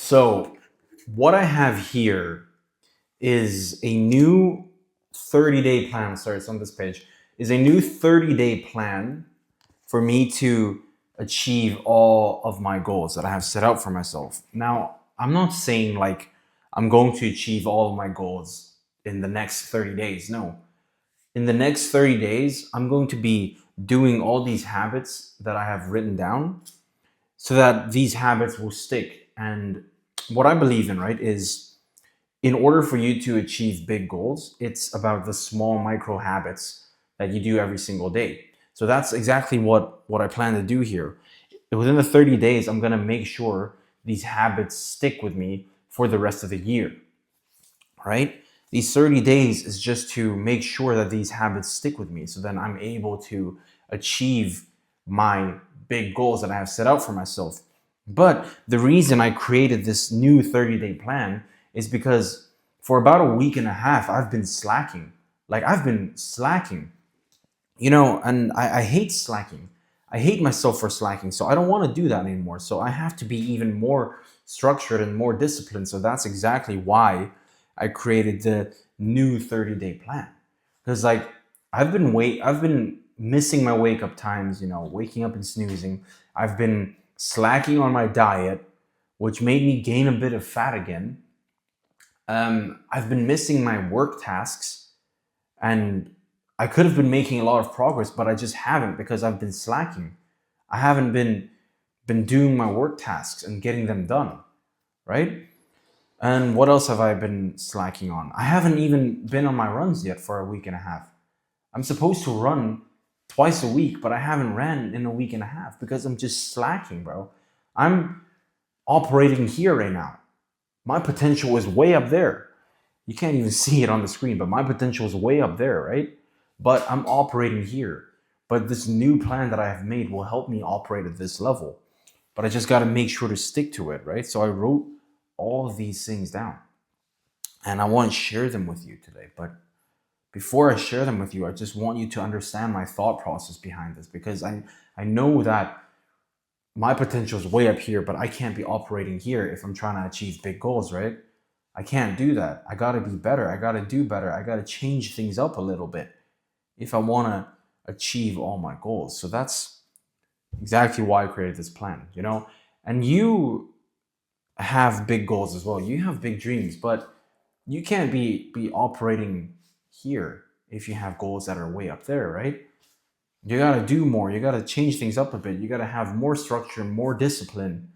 So, what I have here is a new 30-day plan. Sorry, it's on this page. Is a new 30-day plan for me to achieve all of my goals that I have set out for myself. Now, I'm not saying like I'm going to achieve all of my goals in the next 30 days. No. In the next 30 days, I'm going to be doing all these habits that I have written down so that these habits will stick. And what I believe in, right, is in order for you to achieve big goals, it's about the small micro habits that you do every single day. So that's exactly what I plan to do here. Within the 30 days, I'm going to make sure these habits stick with me for the rest of the year, right? These 30 days is just to make sure that these habits stick with me so then I'm able to achieve my big goals that I have set out for myself. But the reason I created this new 30-day plan is because for about a week and a half, I've been slacking. Like, I've been slacking, and I hate slacking. I hate myself for slacking. So I don't want to do that anymore. So I have to be even more structured and more disciplined. So that's exactly why I created the new 30-day plan. Because like I've been missing my wake up times, waking up and snoozing. I've been slacking on my diet, which made me gain a bit of fat again. I've been missing my work tasks, and I could have been making a lot of progress, but I just haven't because I've been slacking. I haven't been doing my work tasks and getting them done, right? And what else have I been slacking on? I haven't even been on my runs yet for a week and a half. I'm supposed to run twice a week, but I haven't ran in a week and a half because I'm just slacking, bro. I'm operating here right now. My potential is way up there. You can't even see it on the screen, but my potential is way up there, right? But I'm operating here. But this new plan that I have made will help me operate at this level. But I just got to make sure to stick to it, right? So I wrote all of these things down and I want to share them with you today. But before I share them with you, I just want you to understand my thought process behind this because I know that my potential is way up here, but I can't be operating here if I'm trying to achieve big goals, right? I can't do that. I got to be better. I got to do better. I got to change things up a little bit if I want to achieve all my goals. So that's exactly why I created this plan. And you have big goals as well. You have big dreams, but you can't be operating here if you have goals that are way up there, right? You got to do more. You got to change things up a bit. You got to have more structure, more discipline,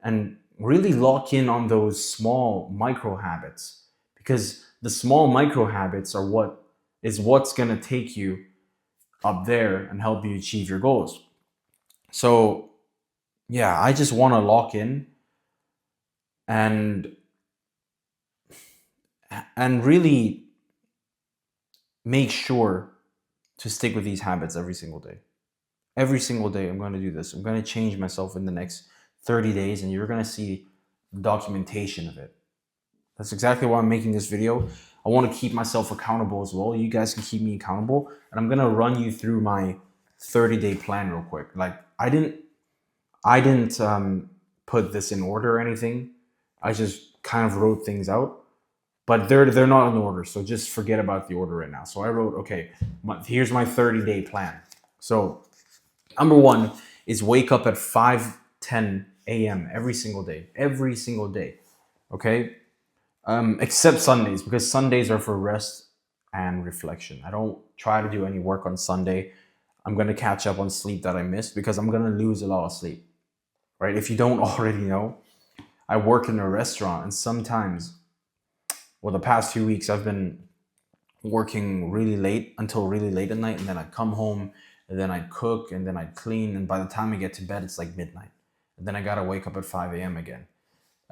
and really lock in on those small micro habits because the small micro habits are what's going to take you up there and help you achieve your goals. So, yeah, I just want to lock in and really make sure to stick with these habits every single day. Every single day, I'm going to do this. I'm going to change myself in the next 30 days, and you're going to see documentation of it. That's exactly why I'm making this video. I want to keep myself accountable as well. You guys can keep me accountable, and I'm going to run you through my 30-day plan real quick. Like I didn't put this in order or anything. I just kind of wrote things out, but they're not in order. So just forget about the order right now. So I wrote, okay, here's my 30-day plan. So number one is wake up at 5:10 a.m. every single day. Every single day. Okay? Except Sundays, because Sundays are for rest and reflection. I don't try to do any work on Sunday. I'm going to catch up on sleep that I missed because I'm going to lose a lot of sleep. Right? If you don't already know, I work in a restaurant, and sometimes, well, the past 2 weeks, I've been working really late until really late at night, and then I'd come home, and then I'd cook, and then I'd clean, and by the time I get to bed, it's like midnight. And then I gotta wake up at 5 a.m. again,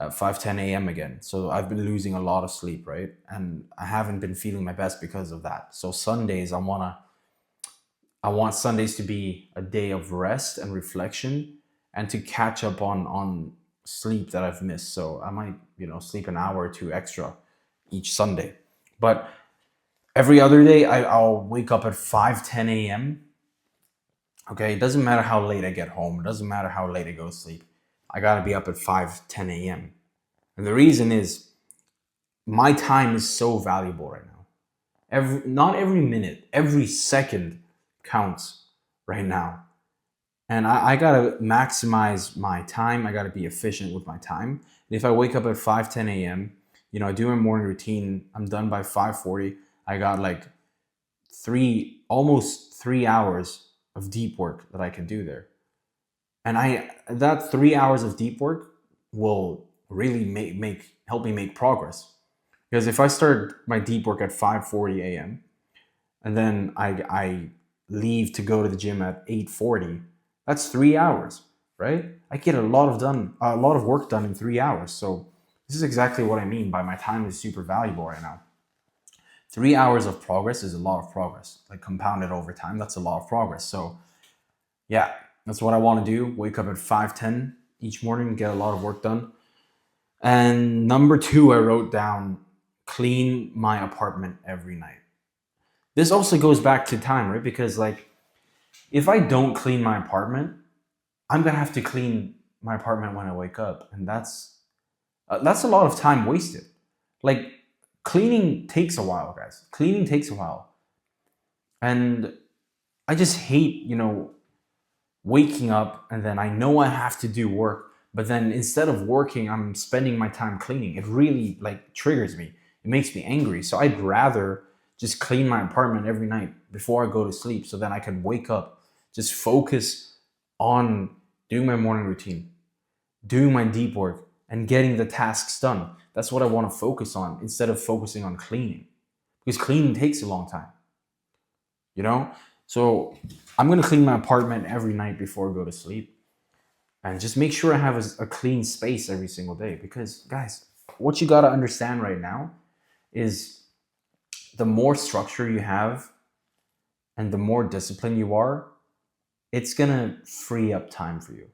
5:10 a.m. again. So I've been losing a lot of sleep, right? And I haven't been feeling my best because of that. So Sundays, I want Sundays to be a day of rest and reflection, and to catch up on sleep that I've missed. So I might, sleep an hour or two extra each Sunday. But every other day, I'll wake up at 5:10 a.m. Okay, it doesn't matter how late I get home. It doesn't matter how late I go to sleep. I gotta be up at 5:10 a.m. And the reason is my time is so valuable right now. Not every minute, every second counts right now. And I gotta maximize my time. I gotta be efficient with my time. And if I wake up at 5:10 a.m., I do my morning routine. I'm done by 5:40. I got like almost 3 hours of deep work that I can do there. And that 3 hours of deep work will really help me make progress. Because if I start my deep work at 5:40 a.m. and then I leave to go to the gym at 8:40, that's 3 hours, right? I get a lot of work done in 3 hours. So this is exactly what I mean by my time is super valuable right now. 3 hours of progress is a lot of progress. Like compounded over time, that's a lot of progress. So yeah, that's what I want to do. Wake up at 5:10 each morning, get a lot of work done. And number 2, I wrote down clean my apartment every night. This also goes back to time, right? Because like if I don't clean my apartment, I'm gonna have to clean my apartment when I wake up, and that's a lot of time wasted. Like cleaning takes a while, guys. Cleaning takes a while, and I just hate, waking up and then I know I have to do work, but then instead of working, I'm spending my time cleaning. It really like triggers me. It makes me angry. So I'd rather just clean my apartment every night before I go to sleep so then I can wake up, just focus on doing my morning routine, doing my deep work, and getting the tasks done. That's what I want to focus on instead of focusing on cleaning. Because cleaning takes a long time, you know? So I'm gonna clean my apartment every night before I go to sleep and just make sure I have a clean space every single day. Because, guys, what you gotta understand right now is the more structure you have and the more disciplined you are, it's gonna free up time for you.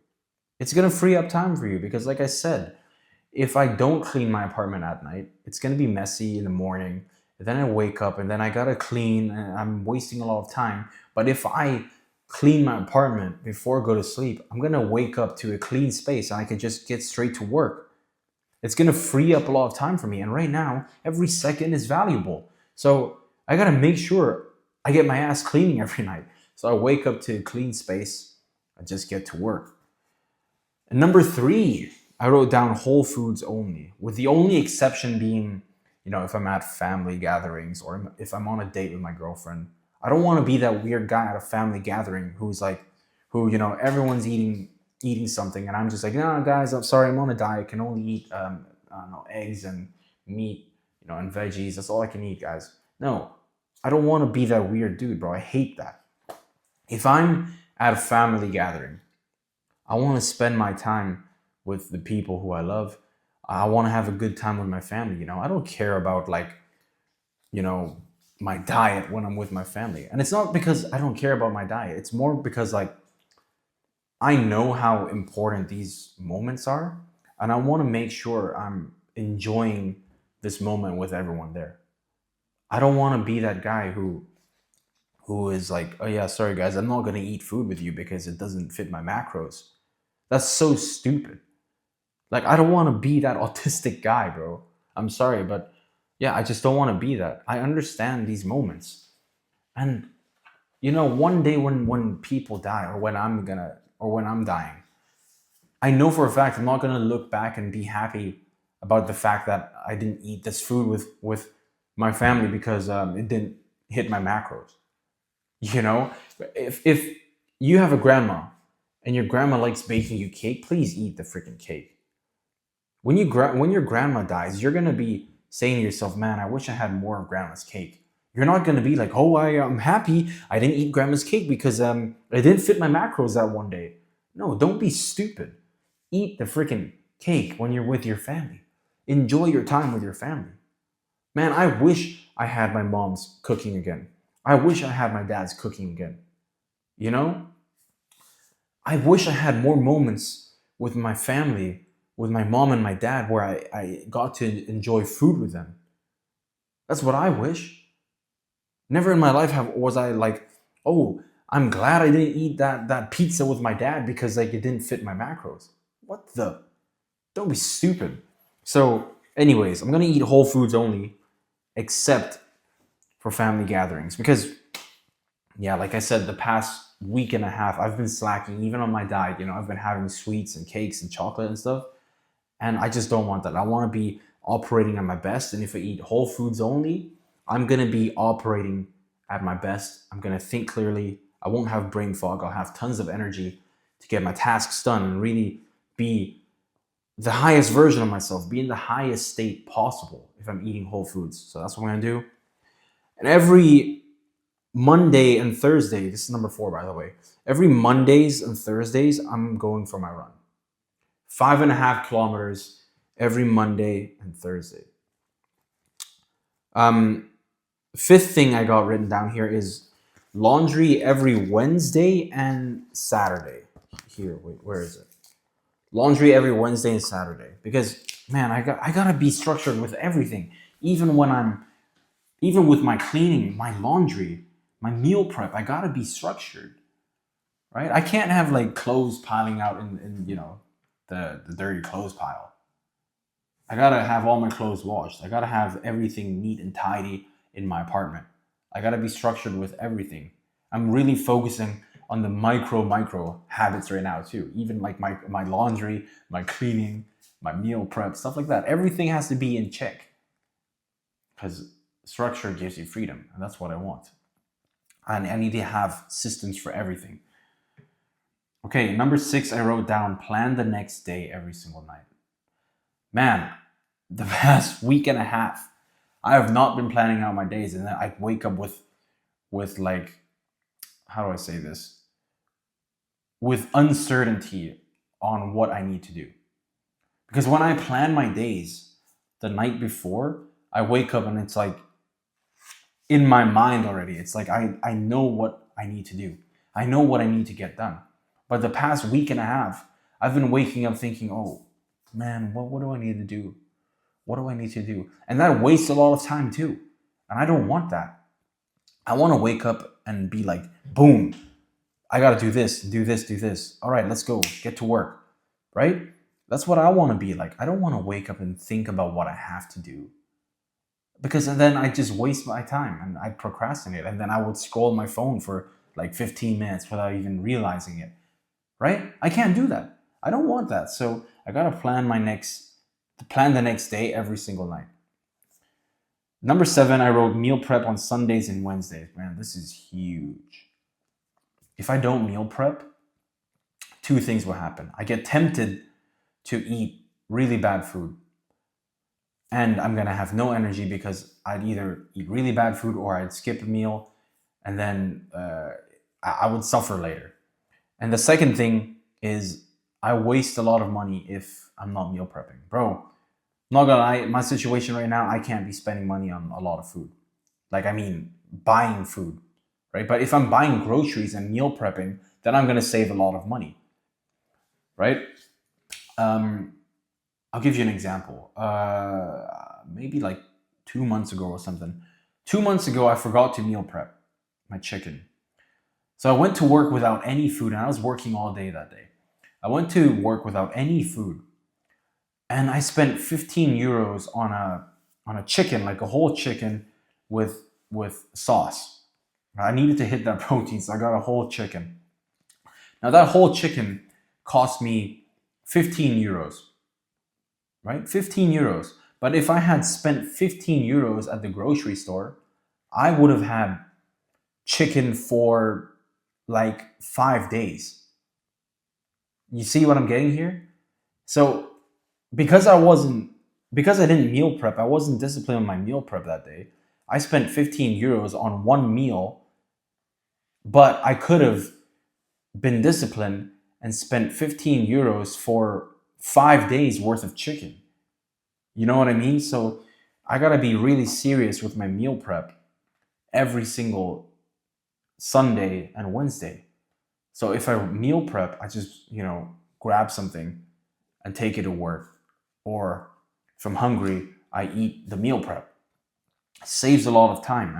It's gonna free up time for you because, like I said, if I don't clean my apartment at night, it's gonna be messy in the morning. Then I wake up and then I gotta clean and I'm wasting a lot of time. But if I clean my apartment before I go to sleep, I'm gonna wake up to a clean space and I can just get straight to work. It's gonna free up a lot of time for me. And right now, every second is valuable. So I gotta make sure I get my ass cleaning every night. So I wake up to a clean space, I just get to work. And number 3, I wrote down whole foods only, with the only exception being, if I'm at family gatherings or if I'm on a date with my girlfriend. I don't want to be that weird guy at a family gathering who's like, everyone's eating something and I'm just like, no, guys, I'm sorry, I'm on a diet. I can only eat, I don't know, eggs and meat, and veggies. That's all I can eat, guys. No, I don't want to be that weird dude, bro. I hate that. If I'm at a family gathering, I want to spend my time with the people who I love. I want to have a good time with my family. I don't care about my diet when I'm with my family. And it's not because I don't care about my diet. It's more because I know how important these moments are, and I want to make sure I'm enjoying this moment with everyone there. I don't want to be that guy who is like, oh yeah, sorry guys, I'm not going to eat food with you because it doesn't fit my macros. That's so stupid. Like, I don't want to be that autistic guy, bro. I'm sorry, but yeah, I just don't want to be that. I understand these moments. And one day when people die or when I'm dying, I know for a fact I'm not going to look back and be happy about the fact that I didn't eat this food with my family because it didn't hit my macros. If you have a grandma and your grandma likes baking you cake, please eat the freaking cake. When your grandma dies, you're gonna be saying to yourself, "Man, I wish I had more of grandma's cake." You're not gonna be like, "Oh, I'm happy I didn't eat grandma's cake because it didn't fit my macros that one day." No, don't be stupid. Eat the freaking cake when you're with your family. Enjoy your time with your family. Man, I wish I had my mom's cooking again. I wish I had my dad's cooking again. You know? I wish I had more moments with my family, with my mom and my dad, where I got to enjoy food with them. That's what I wish. Never in my life was I like, oh, I'm glad I didn't eat that pizza with my dad because like it didn't fit my macros. What the? Don't be stupid. So, anyways, I'm gonna eat whole foods only, except for family gatherings, because yeah, like I said, the past week and a half, I've been slacking even on my diet. I've been having sweets and cakes and chocolate and stuff, and I just don't want that. I want to be operating at my best, and if I eat whole foods only, I'm gonna be operating at my best. I'm gonna think clearly. I won't have brain fog. I'll have tons of energy to get my tasks done and really be the highest version of myself, be in the highest state possible if I'm eating whole foods. So that's what I'm gonna do. And every Monday and Thursday, this is number 4, by the way. Every Mondays and Thursdays, I'm going for my run. 5.5 kilometers every Monday and Thursday. Fifth thing I got written down here is laundry every Wednesday and Saturday. Here, wait, where is it? Laundry every Wednesday and Saturday. Because man, I gotta be structured with everything. Even with my cleaning, my laundry, my meal prep, I gotta be structured. Right? I can't have like clothes piling out in the dirty clothes pile. I gotta have all my clothes washed. I gotta have everything neat and tidy in my apartment. I gotta be structured with everything. I'm really focusing on the micro habits right now too. Even like my laundry, my cleaning, my meal prep, stuff like that. Everything has to be in check because structure gives you freedom, and that's what I want. And I need to have systems for everything. Okay, number 6, I wrote down plan the next day every single night. Man, the past week and a half, I have not been planning out my days, and then I wake up with like, how do I say this? With uncertainty on what I need to do. Because when I plan my days the night before, I wake up and it's like in my mind already. It's like I know what I need to do. I know what I need to get done. But the past week and a half, I've been waking up thinking, oh man, what do I need to do? What do I need to do? And that wastes a lot of time too. And I don't want that. I want to wake up and be like, boom, I got to do this, do this, do this. All right, let's go, get to work, right? That's what I want to be like. I don't want to wake up and think about what I have to do, because then I just waste my time and I procrastinate. And then I would scroll my phone for like 15 minutes without even realizing it, right? I can't do that. I don't want that. So I got to plan the next day every single night. Number 7, I wrote meal prep on Sundays and Wednesdays. Man, this is huge. If I don't meal prep, 2 things will happen. I get tempted to eat really bad food, and I'm gonna have no energy because I'd either eat really bad food or I'd skip a meal, and then I would suffer later. And the second thing is I waste a lot of money if I'm not meal prepping. Bro, not gonna lie, my situation right now, I can't be spending money on a lot of food. Like, I mean, buying food, right? But if I'm buying groceries and meal prepping, then I'm gonna save a lot of money, right? I'll give you an example. Maybe like 2 months ago or something. 2 months ago, I forgot to meal prep my chicken. So I went to work without any food, and I was working all day that day. I went to work without any food, and I spent 15 euros on a chicken, like a whole chicken with sauce. I needed to hit that protein, so I got a whole chicken. Now that whole chicken cost me 15 euros, right? 15 euros. But if I had spent 15 euros at the grocery store, I would have had chicken for like 5 days. You see what I'm getting here? So because I didn't meal prep, I wasn't disciplined on my meal prep that day. I spent 15 euros on one meal, but I could have been disciplined and spent 15 euros for 5 days worth of chicken. You know what I mean? So I gotta be really serious with my meal prep every single Sunday and Wednesday. So if I meal prep, I just, grab something and take it to work. Or if I'm hungry, I eat the meal prep. It saves a lot of time,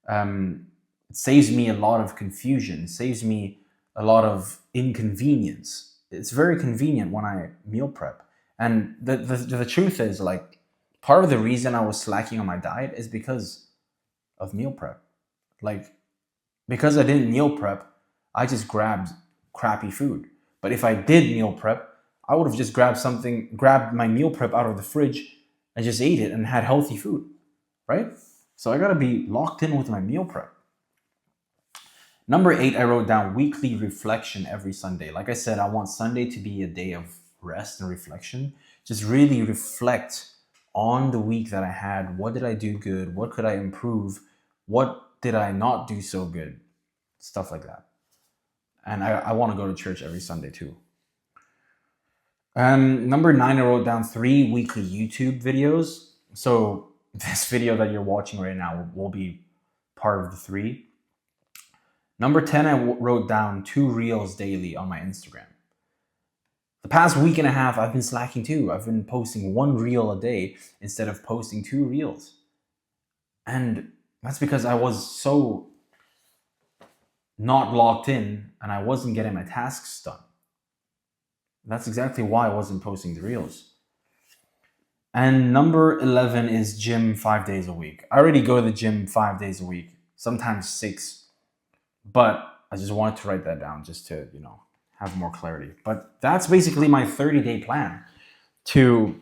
and it saves me a lot of confusion. It saves me a lot of inconvenience. It's very convenient when I meal prep. And the truth is, like, part of the reason I was slacking on my diet is because of meal prep. Like, because I didn't meal prep, I just grabbed crappy food. But if I did meal prep, I would have just grabbed my meal prep out of the fridge and just ate it and had healthy food, right? So I gotta be locked in with my meal prep. Number 8, I wrote down weekly reflection every Sunday. Like I said, I want Sunday to be a day of rest and reflection. Just really reflect on the week that I had. What did I do good? What could I improve? What did I not do so good? Stuff like that. And I want to go to church every Sunday too. Number 9, I wrote down 3 weekly YouTube videos. So this video that you're watching right now will be part of the 3. Number 10, I wrote down 2 reels daily on my Instagram. The past week and a half, I've been slacking too. I've been posting 1 reel a day instead of posting 2 reels. And that's because I was so not locked in and I wasn't getting my tasks done. That's exactly why I wasn't posting the reels. And number 11 is gym 5 days a week. I already go to the gym 5 days a week, sometimes 6. But I just wanted to write that down just to, have more clarity. But that's basically my 30-day plan to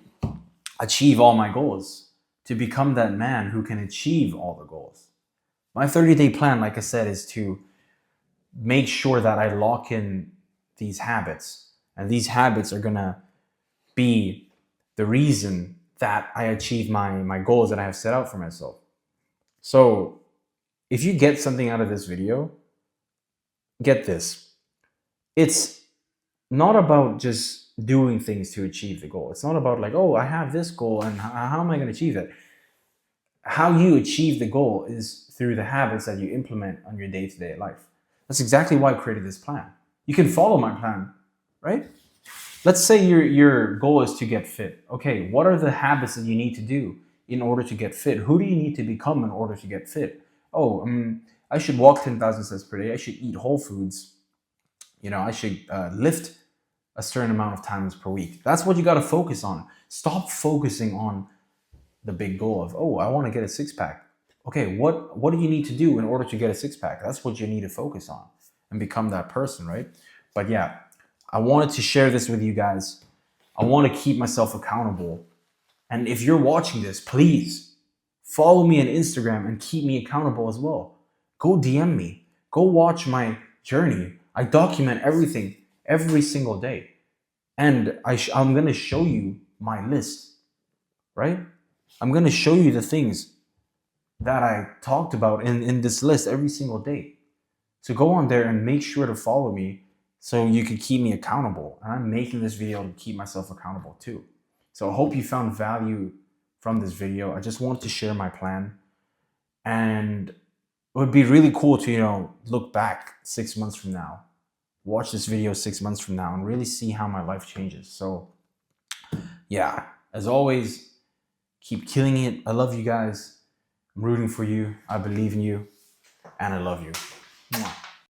achieve all my goals, to become that man who can achieve all the goals. My 30-day plan, like I said, is to make sure that I lock in these habits. And these habits are going to be the reason that I achieve my goals that I have set out for myself. So if you get something out of this video, get this. It's not about just doing things to achieve the goal. It's not about like, oh, I have this goal and how am I going to achieve it? How you achieve the goal is through the habits that you implement on your day-to-day life. That's exactly why I created this plan. You can follow my plan, right? Let's say your goal is to get fit. Okay, what are the habits that you need to do in order to get fit? Who do you need to become in order to get fit? Oh, I should walk 10,000 steps per day. I should eat whole foods. I should lift a certain amount of times per week. That's what you got to focus on. Stop focusing on the big goal of, oh, I want to get a 6-pack. Okay, what do you need to do in order to get a 6-pack? That's what you need to focus on and become that person, right? But yeah, I wanted to share this with you guys. I want to keep myself accountable. And if you're watching this, please follow me on Instagram and keep me accountable as well. Go DM me. Go watch my journey. I document everything every single day. And I'm going to show you my list, right? I'm going to show you the things that I talked about in this list every single day. So go on there and make sure to follow me so you can keep me accountable. And I'm making this video to keep myself accountable too. So I hope you found value from this video. I just wanted to share my plan. And it would be really cool to, look back 6 months from now, watch this video 6 months from now and really see how my life changes. So yeah, as always, keep killing it. I love you guys. I'm rooting for you. I believe in you and I love you. Mwah.